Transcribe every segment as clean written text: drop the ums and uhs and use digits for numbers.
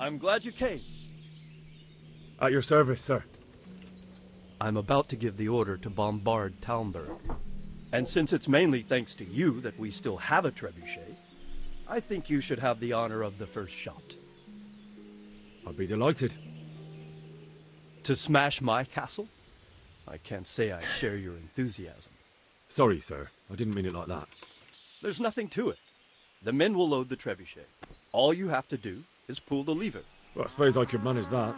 I'm glad you came. At your service, sir. I'm about to give the order to bombard Talmberg. And since it's mainly thanks to you that we still have a trebuchet, I think you should have the honor of the first shot. I'd be delighted. To smash my castle? I can't say I share your enthusiasm. Sorry, sir. I didn't mean it like that. There's nothing to it. The men will load the trebuchet. All you have to do is pull the lever. Well, I suppose I could manage that.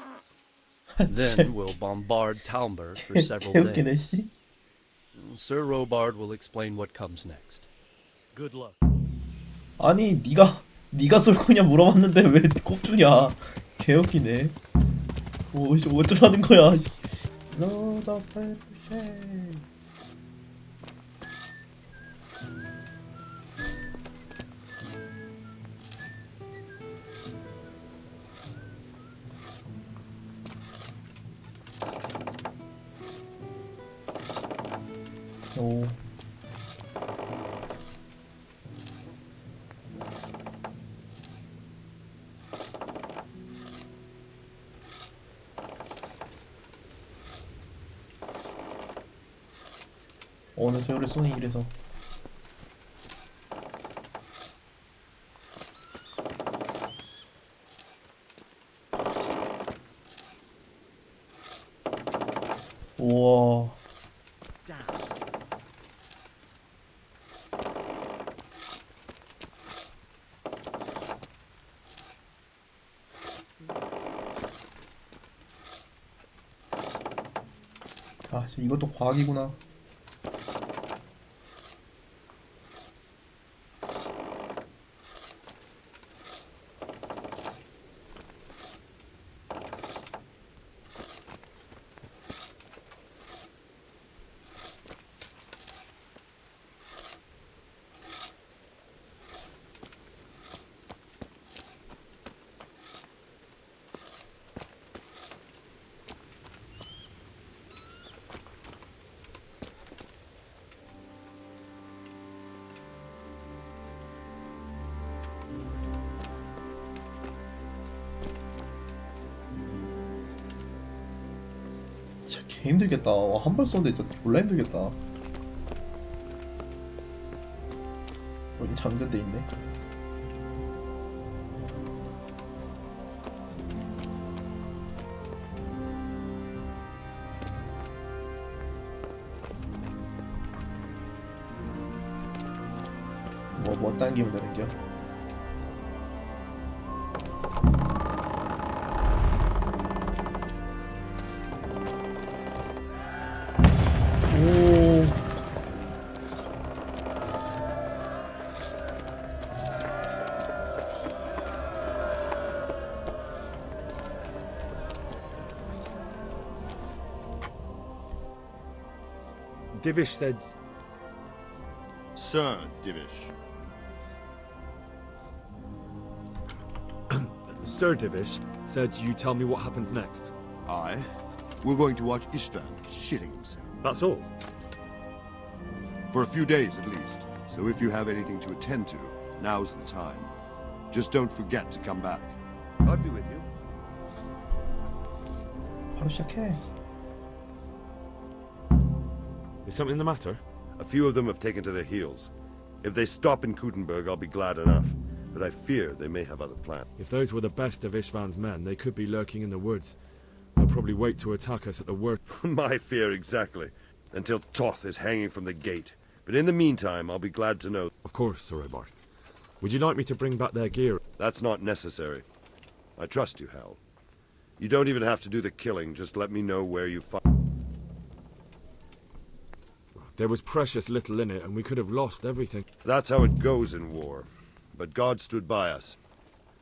Then we'll bombard Talmberg for several days. Sir Robard will explain what comes next. Good luck. 아니 네가 쏠 거냐 물어봤는데 왜 꼽주냐. 개웃기네. 오 어쩌라는 거야. 너다 팔부쉐. 오. 어느 세월에 쏘니 이래서. 우와. 아, 지금 이것도 과학이구나. 진짜 개 힘들겠다. 한 발 쏘는데 진짜 졸라 힘들겠다. 여기 잠전돼 있네. 뭐 당기면 되는겨? Divish said... Sir Divish. Sir Divish said you tell me what happens next. Aye. We're going to watch Istvan shitting himself. That's all. For a few days at least. So if you have anything to attend to, now's the time. Just don't forget to come back. I'll be with you. 바로 시작해. Is something the matter? A few of them have taken to their heels. If they stop in Kutenberg, I'll be glad enough. But I fear they may have other plans. If those were the best of Istvan's men, they could be lurking in the woods. They'll probably wait to attack us at the worst. My fear exactly. Until Toth is hanging from the gate. But in the meantime, I'll be glad to know. Of course, Sir Robard. Would you like me to bring back their gear? That's not necessary. I trust you, Hal. You don't even have to do the killing. Just let me know where you find. There was precious little in it, and we could have lost everything. That's how it goes in war. But God stood by us.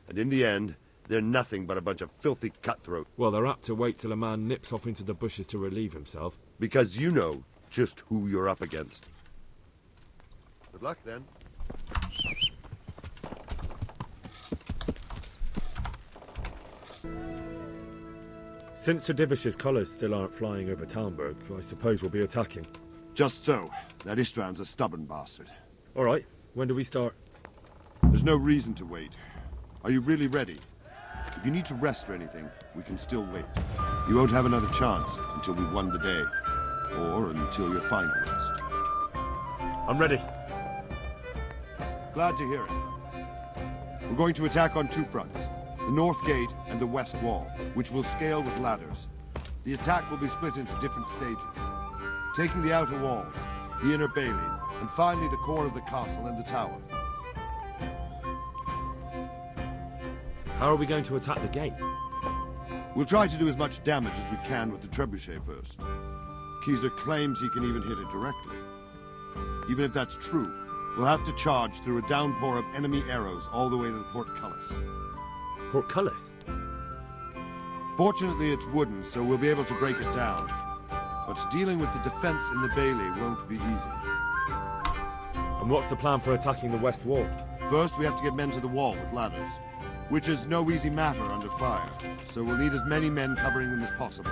And in the end, they're nothing but a bunch of filthy cutthroats. Well, they're apt to wait till a man nips off into the bushes to relieve himself. Because you know just who you're up against. Good luck, then. Since Sir Divish's colours still aren't flying over Talmberg, I suppose we'll be attacking. Just so. That Istvan's a stubborn bastard. All right, when do we start? There's no reason to wait. Are you really ready? If you need to rest or anything, we can still wait. You won't have another chance until we've won the day. Or until your final rest. I'm ready. Glad to hear it. We're going to attack on two fronts. The north gate and the west wall, which will scale with ladders. The attack will be split into different stages. Taking the outer walls, the inner bailey, and finally the core of the castle and the tower. How are we going to attack the gate? We'll try to do as much damage as we can with the trebuchet first. Keezer claims he can even hit it directly. Even if that's true, we'll have to charge through a downpour of enemy arrows all the way to the portcullis. Portcullis? Fortunately, it's wooden, so we'll be able to break it down. But dealing with the defense in the bailey won't be easy. And what's the plan for attacking the west wall? First, we have to get men to the wall with ladders, which is no easy matter under fire, so we'll need as many men covering them as possible.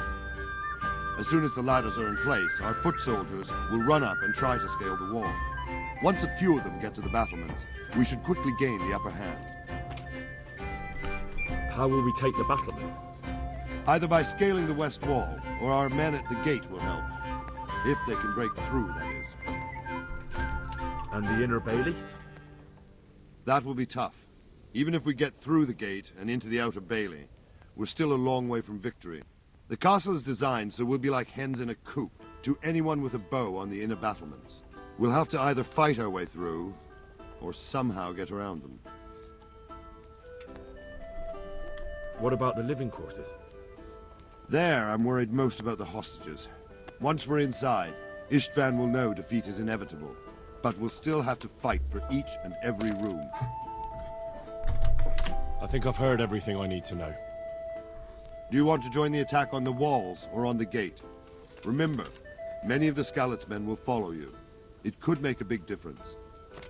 As soon as the ladders are in place, our foot soldiers will run up and try to scale the wall. Once a few of them get to the battlements, we should quickly gain the upper hand. How will we take the battlements? Either by scaling the west wall, or our men at the gate will help. If they can break through, that is. And the inner bailey? That will be tough. Even if we get through the gate and into the outer bailey, we're still a long way from victory. The castle is designed so we'll be like hens in a coop to anyone with a bow on the inner battlements. We'll have to either fight our way through, or somehow get around them. What about the living quarters? There, I'm worried most about the hostages. Once we're inside, Istvan will know defeat is inevitable, but we'll still have to fight for each and every room. I think I've heard everything I need to know. Do you want to join the attack on the walls or on the gate? Remember, many of the Skalitz men will follow you. It could make a big difference.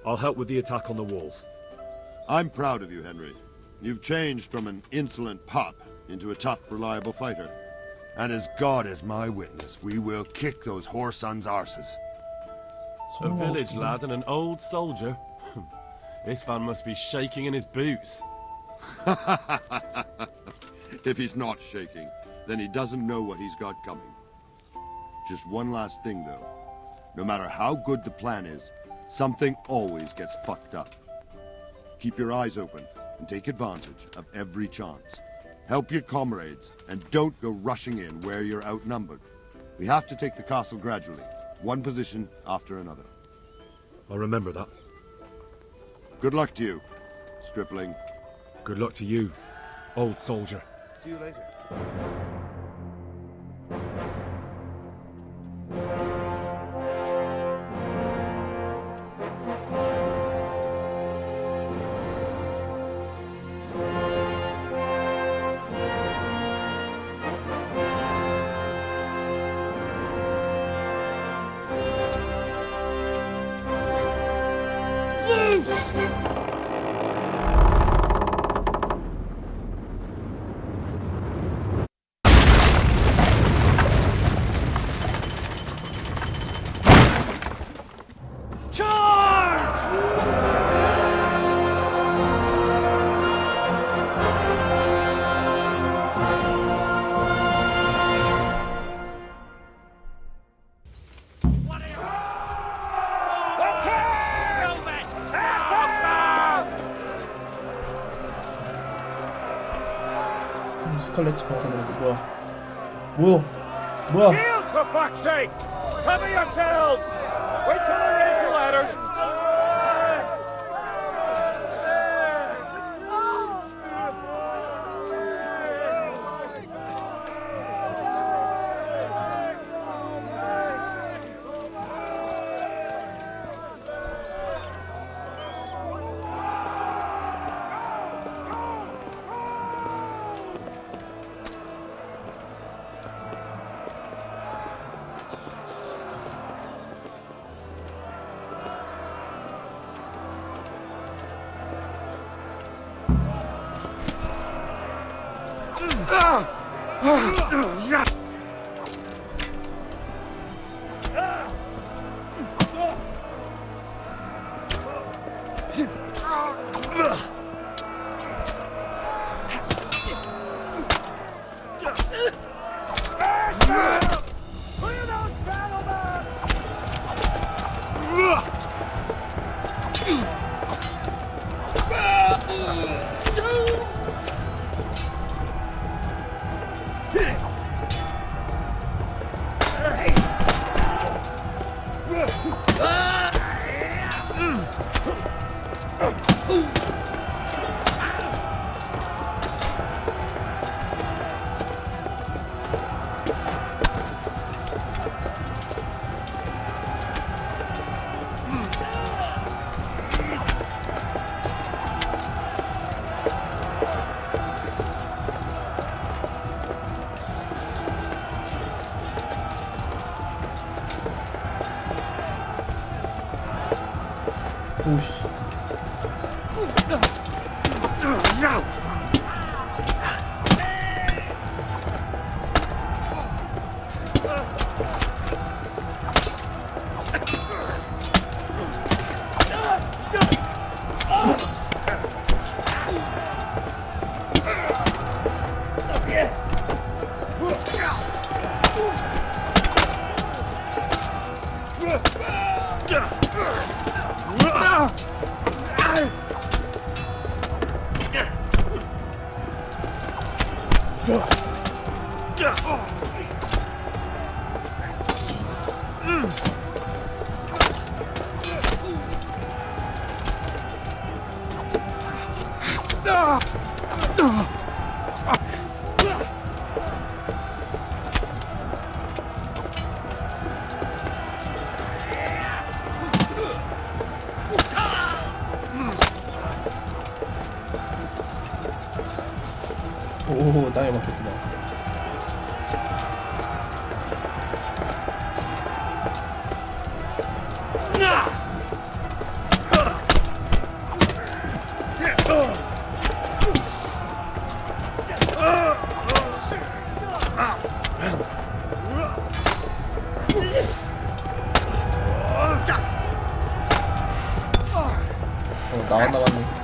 I'll help with the attack on the walls. I'm proud of you, Henry. You've changed from an insolent pup into a tough, reliable fighter. And as God is my witness, we will kick those whore sons' arses. A village lad and an old soldier. This man must be shaking in his boots. If he's not shaking, then he doesn't know what he's got coming. Just one last thing, though. No matter how good the plan is, something always gets fucked up. Keep your eyes open and take advantage of every chance. Help your comrades, and don't go rushing in where you're outnumbered. We have to take the castle gradually, one position after another. I'll remember that. Good luck to you, stripling. Good luck to you, old soldier. See you later. 스칼렛츠 방송이라는 게 뭐야? Shields, for fuck's sake! Cover yourselves! Wait till I raise the ladders! 오, 땅에 막혔구나. 나왔나 봤네.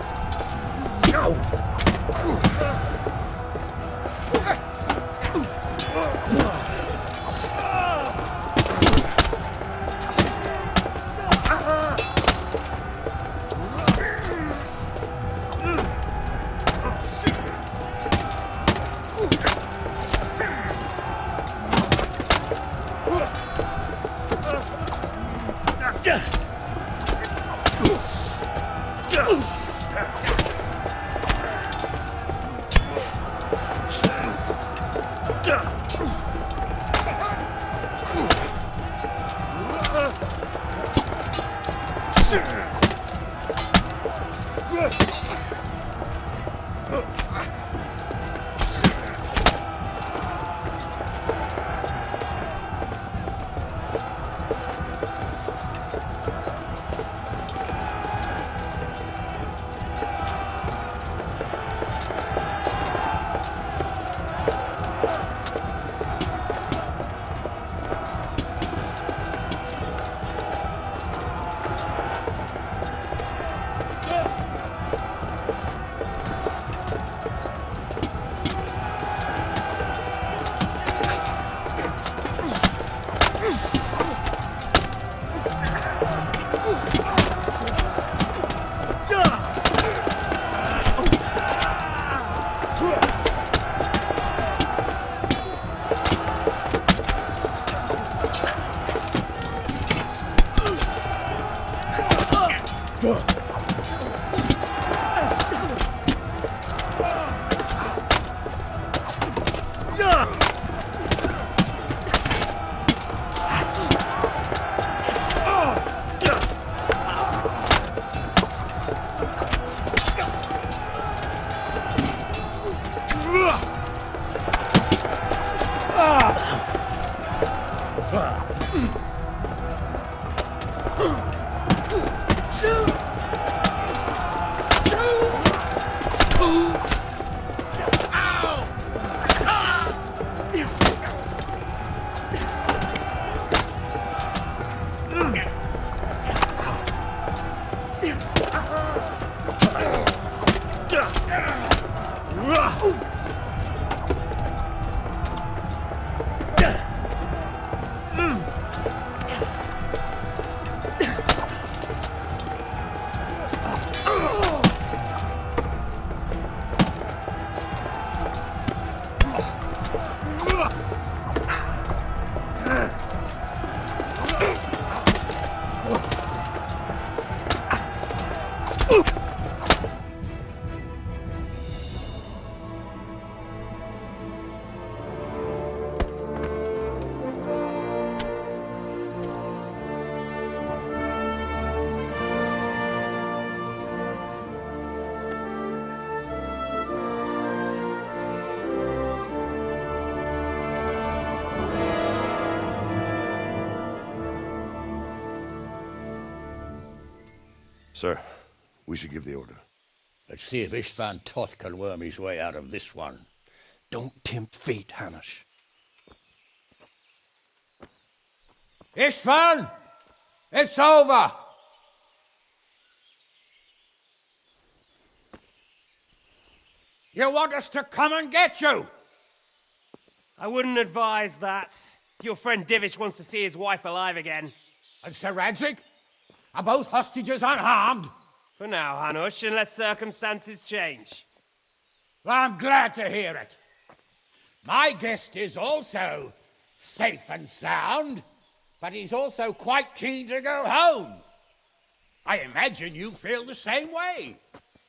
Sir, we should give the order. Let's see if Istvan Toth can worm his way out of this one. Don't tempt fate, Hamish. Istvan! It's over! You want us to come and get you? I wouldn't advise that. Your friend Divish wants to see his wife alive again. And Sir Radzig? Are both hostages unharmed? For now, Hanush, unless circumstances change. I'm glad to hear it. My guest is also safe and sound, but he's also quite keen to go home. I imagine you feel the same way.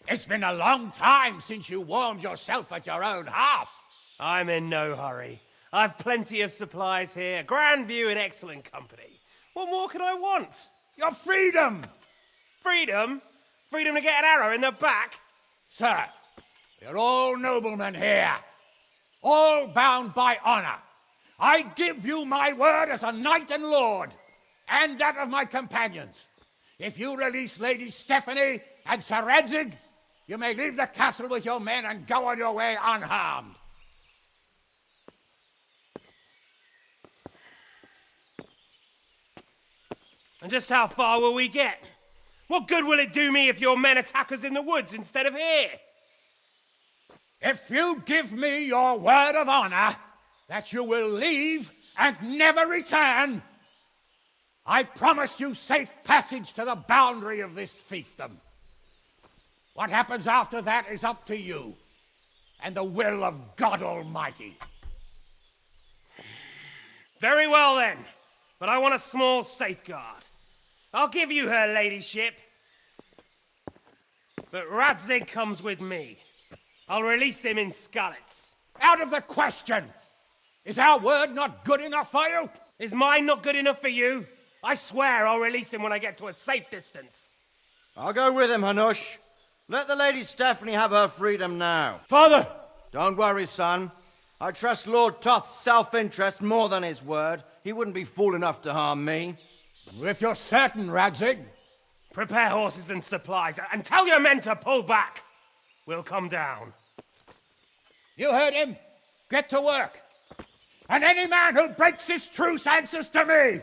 It's been a long time since you warmed yourself at your own hearth. I'm in no hurry. I've plenty of supplies here, grand view and excellent company. What more could I want? Your freedom! Freedom? Freedom to get an arrow in the back? Sir, we're all noblemen here, all bound by honor. I give you my word as a knight and lord, and that of my companions. If you release Lady Stephanie and Sir Radzig, you may leave the castle with your men and go on your way unharmed. And just how far will we get? What good will it do me if your men attack us in the woods instead of here? If you give me your word of honor that you will leave and never return, I promise you safe passage to the boundary of this fiefdom. What happens after that is up to you and the will of God Almighty. Very well then, but I want a small safeguard. I'll give you her ladyship, but Radzig comes with me. I'll release him in Skalitz. Out of the question! Is our word not good enough for you? Is mine not good enough for you? I swear I'll release him when I get to a safe distance. I'll go with him, Hanush. Let the Lady Stephanie have her freedom now. Father! Don't worry, son. I trust Lord Toth's self-interest more than his word. He wouldn't be fool enough to harm me. If you're certain, Radzig. Prepare horses and supplies, and tell your men to pull back. We'll come down. You heard him. Get to work. And any man who breaks this truce answers to me.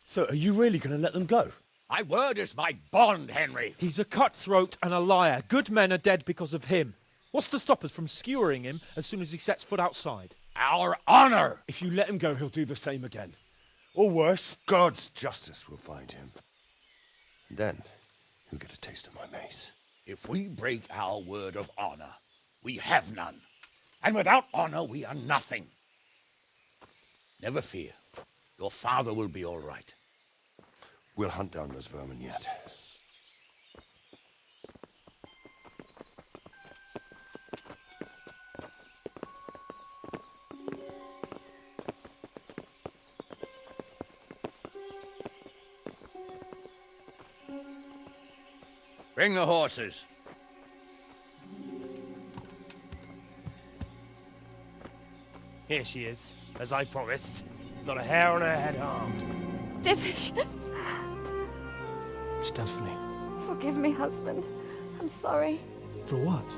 So, are you really going to let them go? My word is my bond, Henry. He's a cutthroat and a liar. Good men are dead because of him. What's to stop us from skewering him as soon as he sets foot outside? Our honor. If you let him go, he'll do the same again. Or worse. God's justice will find him. And then he'll get a taste of my mace. If we break our word of honor, we have none. And without honor, we are nothing. Never fear. Your father will be all right. We'll hunt down those vermin yet. Bring the horses. Here she is, as I promised. Not a hair on her head harmed. Divish! Stephanie. Forgive me, husband. I'm sorry For what?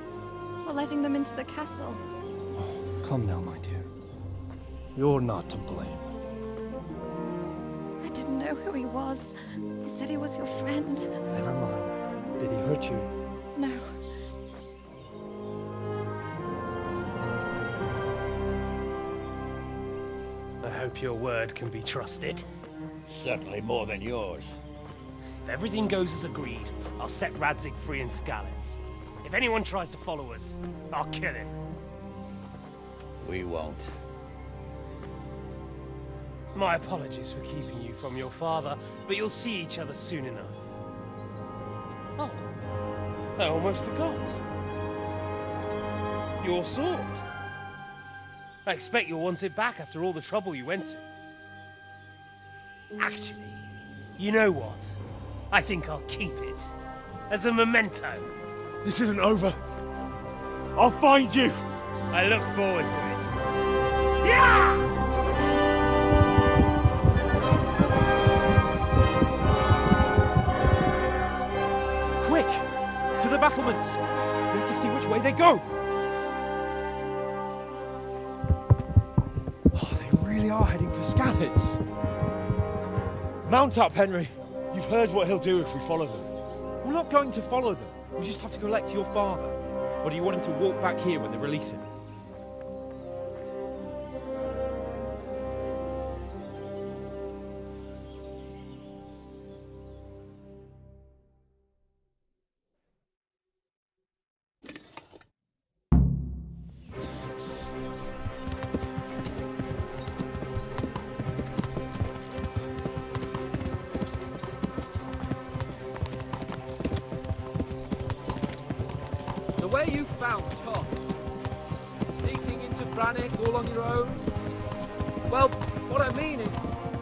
for letting them into the castle. Come now, my dear. You're not to blame. I didn't know who he was. He said he was your friend. Never mind. Did he hurt you? No. I hope your word can be trusted. Certainly more than yours. If everything goes as agreed, I'll set Radzig free in Skalitz. If anyone tries to follow us, I'll kill him. We won't. My apologies for keeping you from your father, but you'll see each other soon enough. Oh, I almost forgot. Your sword. I expect you'll want it back after all the trouble you went to. Actually, you know what? I think I'll keep it. As a memento. This isn't over. I'll find you. I look forward to it. Yeah! Quick! To the battlements! We have to see which way they go! Oh, they really are heading for Skalitz. Mount up, Henry. You've heard what he'll do if we follow them. We're not going to follow them. We just have to collect your father. Or do you want him to walk back here when they release him? where you found Tom? Sneaking into Brannick all on your own? Well, what I mean is,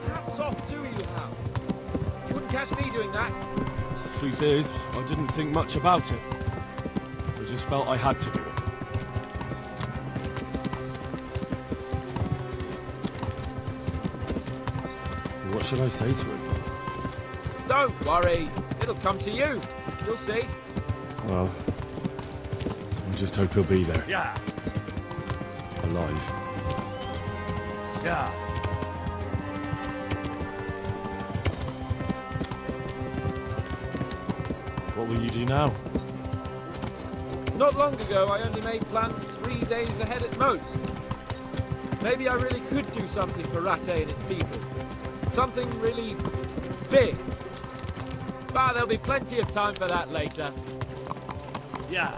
hats off to you, Hal. You wouldn't catch me doing that. Truth is, I didn't think much about it. I just felt I had to do it. What should I say to him? Don't worry, it'll come to you. You'll see. Well, I just hope he'll be there. Yeah. Alive. Yeah. What will you do now? Not long ago, I only made plans 3 days ahead at most. Maybe I really could do something for Rattay and its people. Something really big. But there'll be plenty of time for that later. Yeah.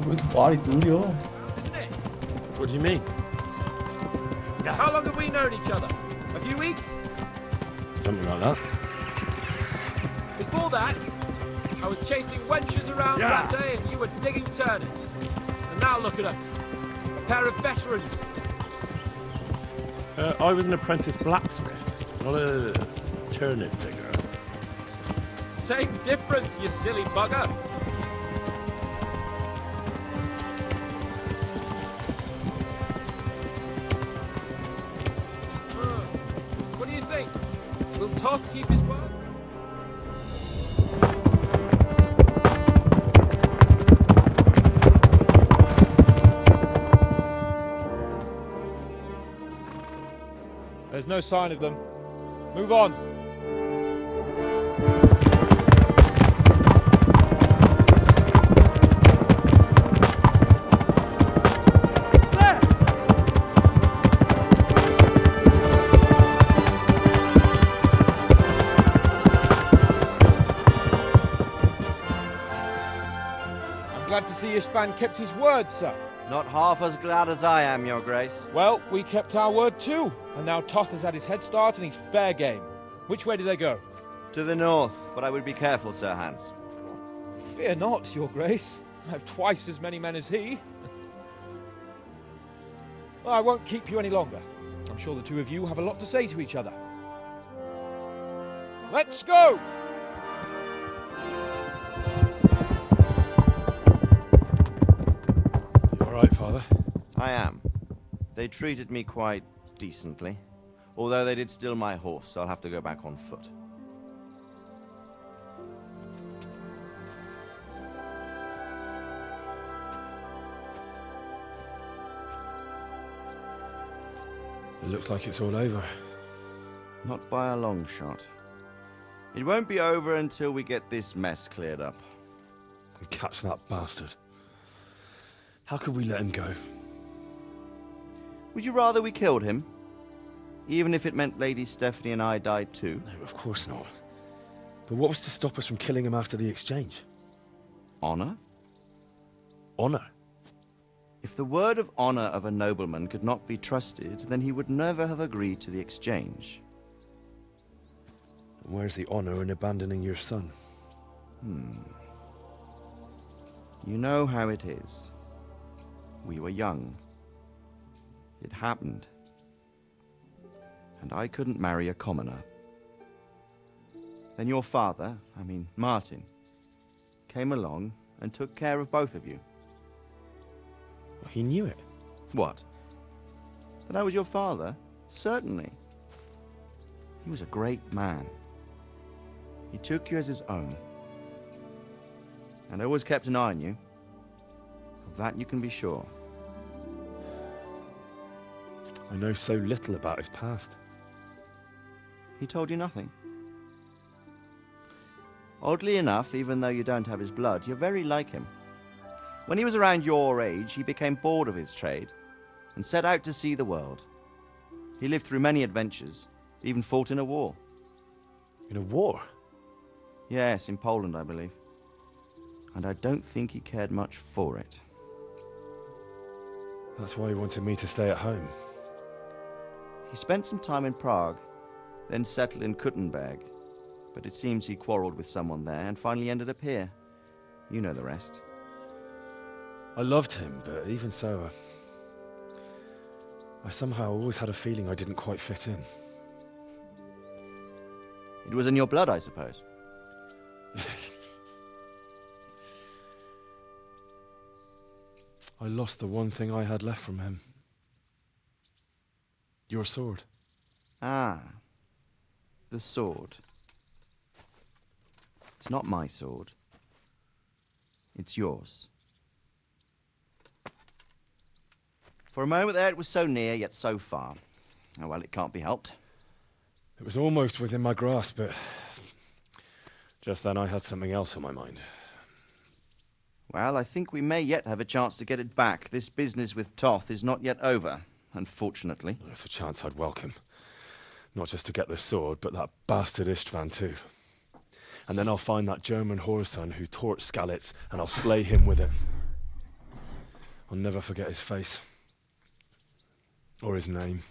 왜 이렇게 말이 느려? Isn't it? What do you mean? How long have we known each other? A few weeks? Something like that. Before that, I was chasing wenches around Rattay and you were digging turnips. And now look at us. A pair of veterans. I was an apprentice blacksmith, not a turnip digger. Same difference, you silly bugger. What do you think? Will Toth keep his word? There's no sign of them. Move on. There! I'm glad to see Ishban kept his word, sir. Not half as glad as I am, Your Grace. Well, we kept our word too. And now Toth has had his head start and he's fair game. Which way do they go? To the north, but I would be careful, Sir Hans. Fear not, Your Grace. I have twice as many men as he. Well, I won't keep you any longer. I'm sure the two of you have a lot to say to each other. Let's go! You all right, Father? I am. They treated me quite decently. Although they did steal my horse, so I'll have to go back on foot. It looks like it's all over. Not by a long shot. It won't be over until we get this mess cleared up. And catch that bastard. How could we let him go? Would you rather we killed him? Even if it meant Lady Stephanie and I died too? No, of course not. But what was to stop us from killing him after the exchange? Honor? Honor? If the word of honor of a nobleman could not be trusted, then he would never have agreed to the exchange. And where's the honor in abandoning your son? You know how it is. We were young. It happened. And I couldn't marry a commoner. Then your father, Martin, came along and took care of both of you. Well, he knew it. What? That I was your father? Certainly. He was a great man. He took you as his own. And always kept an eye on you. Of that you can be sure. I know so little about his past. He told you nothing? Oddly enough, even though you don't have his blood, you're very like him. When he was around your age, he became bored of his trade and set out to see the world. He lived through many adventures, even fought in a war. In a war? Yes, in Poland, I believe. And I don't think he cared much for it. That's why he wanted me to stay at home. He spent some time in Prague, then settled in Kuttenberg. But it seems he quarreled with someone there and finally ended up here. You know the rest. I loved him, but even so, I somehow always had a feeling I didn't quite fit in. It was in your blood, I suppose. I lost the one thing I had left from him. Your sword. Ah, the sword. It's not my sword. It's yours. For a moment there it was so near, yet so far. Oh well, it can't be helped. It was almost within my grasp, but just then I had something else on my mind. Well, I think we may yet have a chance to get it back. This business with Toth is not yet over, unfortunately. That's a chance I'd welcome. Not just to get the sword, but that bastard Istvan too. And then I'll find that German whoreson who torched Skalitz, and I'll slay him with it. I'll never forget his face. Or his name.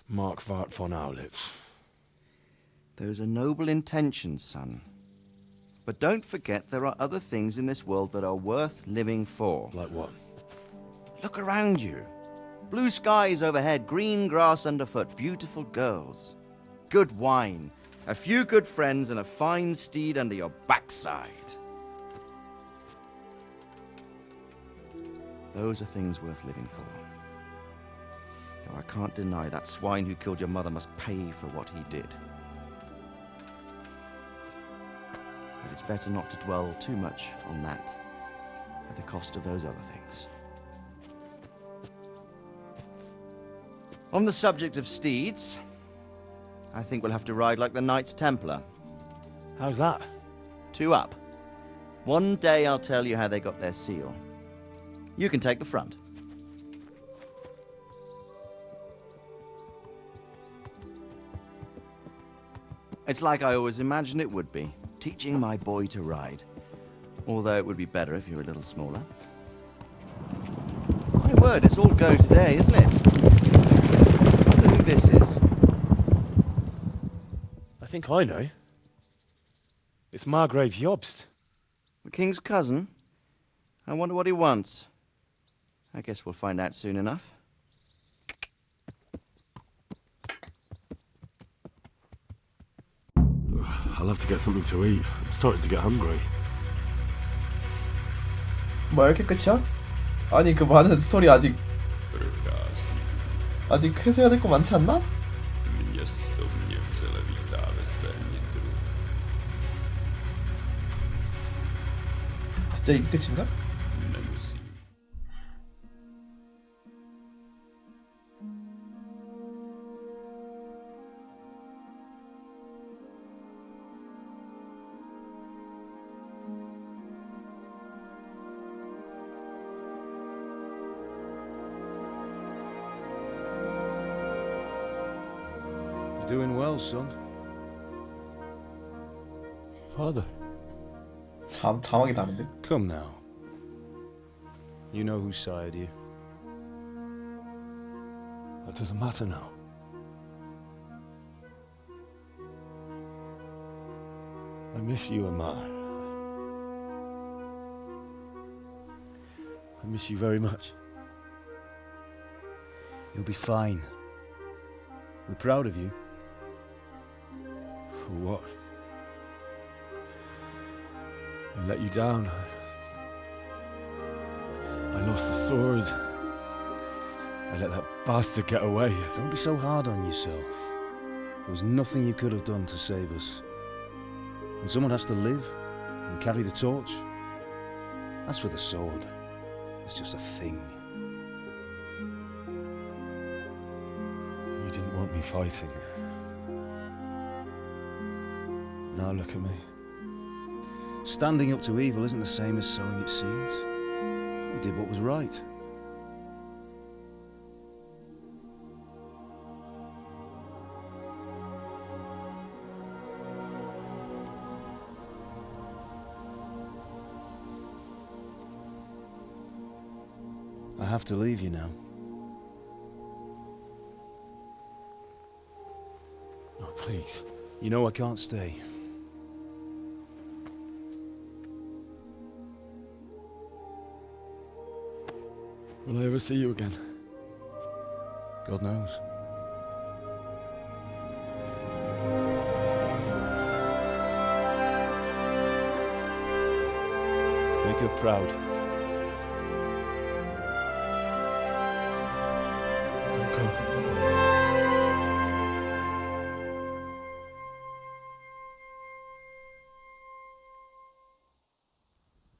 Mark Vart von Aulitz. Those are noble intentions, son. But don't forget there are other things in this world that are worth living for. Like what? Look around you. Blue skies overhead, green grass underfoot, beautiful girls. Good wine, a few good friends, and a fine steed under your backside. Those are things worth living for. Though I can't deny that swine who killed your mother must pay for what he did. But it's better not to dwell too much on that at the cost of those other things. On the subject of steeds, I think we'll have to ride like the Knights Templar. How's that? 2 up. One day I'll tell you how they got their seal. You can take the front. It's like I always imagined it would be, teaching my boy to ride. Although it would be better if you were a little smaller. My word, it's all go today, isn't it? I wonder who this is. I think I know. It's Margrave Jobst. The king's cousin? I wonder what he wants. I guess we'll find out soon enough. I'll have to get something to eat. I'm starting to get hungry. 뭐야 이렇게 끝이야? 아니 그 많은 스토리 아직 회수해야 될 거 많지 않나? 진짜 이게 끝인가? Doing well, son. Father. 자막이 다른데? Come now. You know who sired you. That doesn't matter now. I miss you, Amar. I miss you very much. You'll be fine. We're proud of you. For what? I let you down. I lost the sword. I let that bastard get away. Don't be so hard on yourself. There was nothing you could have done to save us. And someone has to live and carry the torch. As for the sword, it's just a thing. You didn't want me fighting. Now look at me. Standing up to evil isn't the same as sowing its seeds. You did what was right. I have to leave you now. please. You know I can't stay. Will I ever see you again? God knows. Make her proud.